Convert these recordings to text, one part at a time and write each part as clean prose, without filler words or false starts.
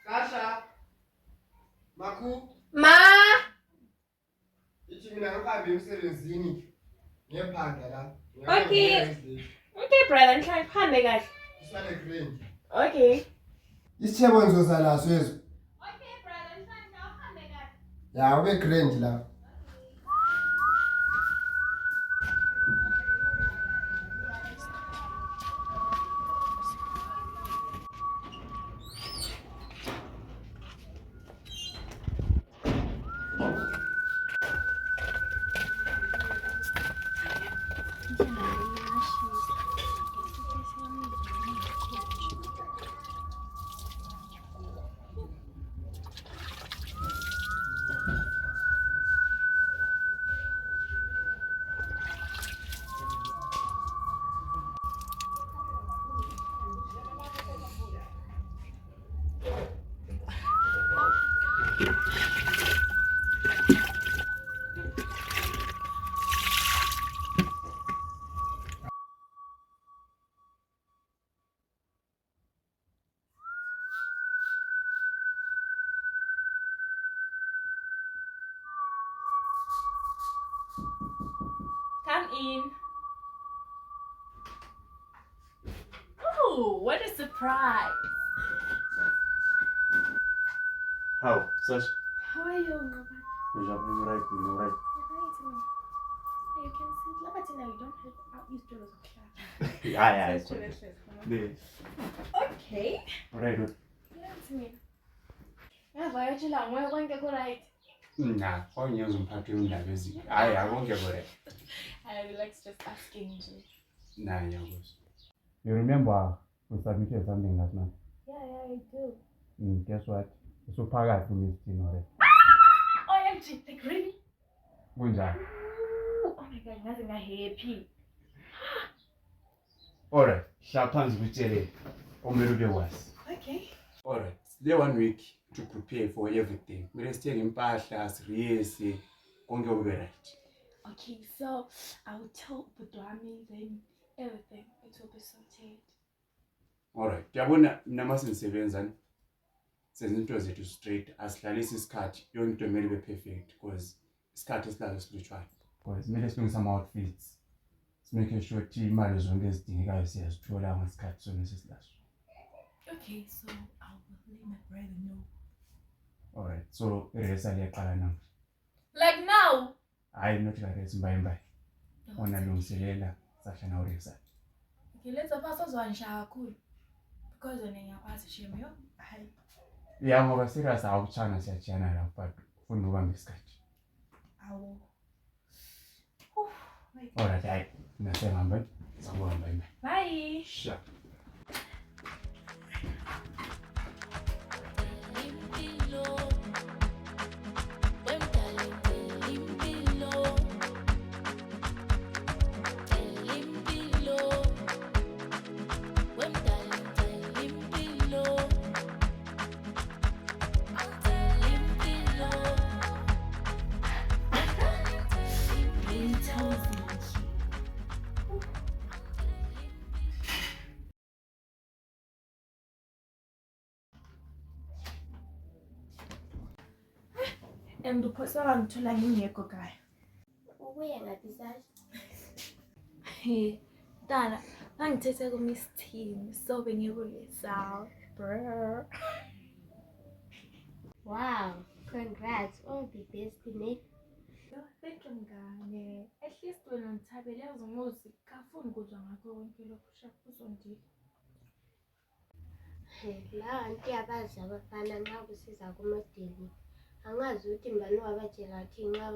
Sasha, Maku, Ma. ithi mina ngihambe emsebenzini ngephanga la. Okay. Okay, brother. Ngihambe kahle. Isale green. Okay. Isithebo ngizosala sezo. Okay, brother. Ngihambe kahle. Ya, ube grand la. Come in. Oh, what a surprise. How? Such? How are you, Ngobani? You're right. You can sit. Labatina, you don't have out these doors of class. Yeah. Okay. Right. Let's me. Yeah, why are you long? Why won't you go right? Nah, how you use party on that busy? I won't get it. I relax just asking you. Nah, yeah, boss. You remember we submitted something last night? Yeah, I do. Guess what? So Paga to me still already. OMG, like really? Gunja. Oh my god, nothing I happy. Alright, Shapans with Cherry. Omerude was. Okay. Alright, the 1 week to prepare for everything. We're still in Pashas, Riesi, Congo right. Okay, so I will tell Budwami then everything. It will be sorted. Alright, Yabona Namasin Sevenzan says into it straight as Lalisi scat, you're going to make it perfect because scat is not spiritual. Because let's doing some outfits. Making sure imali zonke ezidingekayo siyazithola ngesikhathi sona sesilaso. Okay, so I will let my brother know. Alright, so iresa liyaqala namhlanje. Like now? Hayi not iresa mbayimbayi. Onalungiselela Sasha na uresa. Okay, let's pass on kakhulu. Because when ngiyakwazi shame yo. Hayi. Yeah, ngoba serious awuchana siyachana la but ufuna ubamba isikhathi. Awu. Alright, hayi. Nasehamba. Sawuhamba yini? Bye. Sure. And uphosela ngithola ngingekho kaya. Ubuye ngaphi Sasha? Hey, Dala, bangithethe ku Miss Team, so bengikule bro. Wow, congrats. All the best, mate. Thank you mngane. At least wena ngithabele yazi umuzi kafuni ukuzwa ngakho konke lokhu uzondile. La anti abazi abafana nxa kusiza kumodeli. Angazi ukuthi mbani wabatshela ukuthi nxa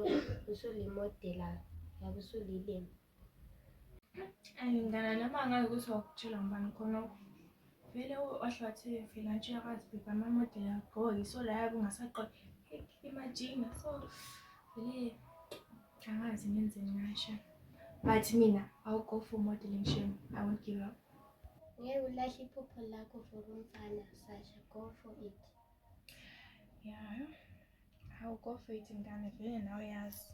usulimodela yabe usulilema. Ngana noma angazi ukuthi wakutshela ngibani khonokho. Vele wahlathi phela nje yakwazi bheka amamodeli agqoki so la yabe ungasaqoqi imajina so vele angazi ngenzeni ngasho. But mina I'll go for modeling shame. I won't give up. Ngeke ulahle iphupho lakho for umfana Sasha. Go for it. Yeah. I'll go for it ngane vele nawe yazi.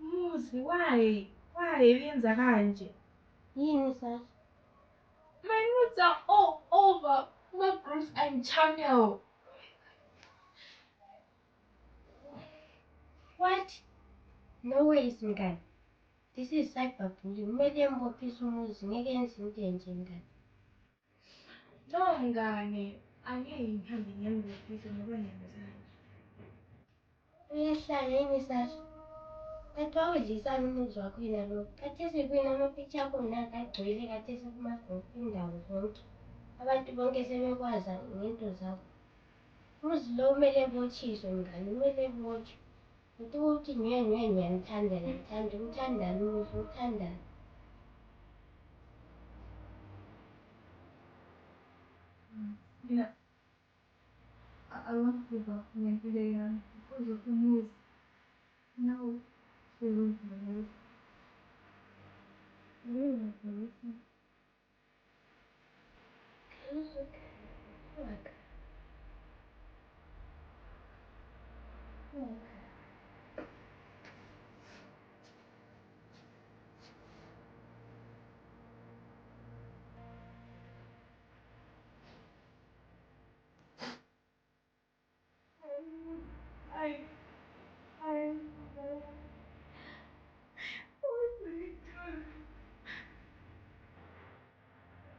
Muzi, why? Why yenza kanje? Yini Sasha? Manje posts are all over my groups and channel. What? No ways, mngani. This is cyberbullying. Kumele mbophise umuzi ngeke yenze into enje mngani. No mngani, angeke ngihambe ngiyembophise ngoba ngiyamzala. Uyehlanya yini Sasha? Kanti wawudlisana umuzi wakho yina lo. Khathesi kuyina ama-picture akho mnandi agcwele khathesi kuma-group indawo zonke. Abantu bonke sebekwazi ngento zakho. Umuzi lo kumele ebothiswe mngani, kumele ebotshwe. Uthi uthi ngiyanithanda ngiyanithanda. Uthandani umuzi, uthandani? Mina angavuka ngempilo yami ukuze umuzi nawo sewuvele.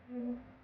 I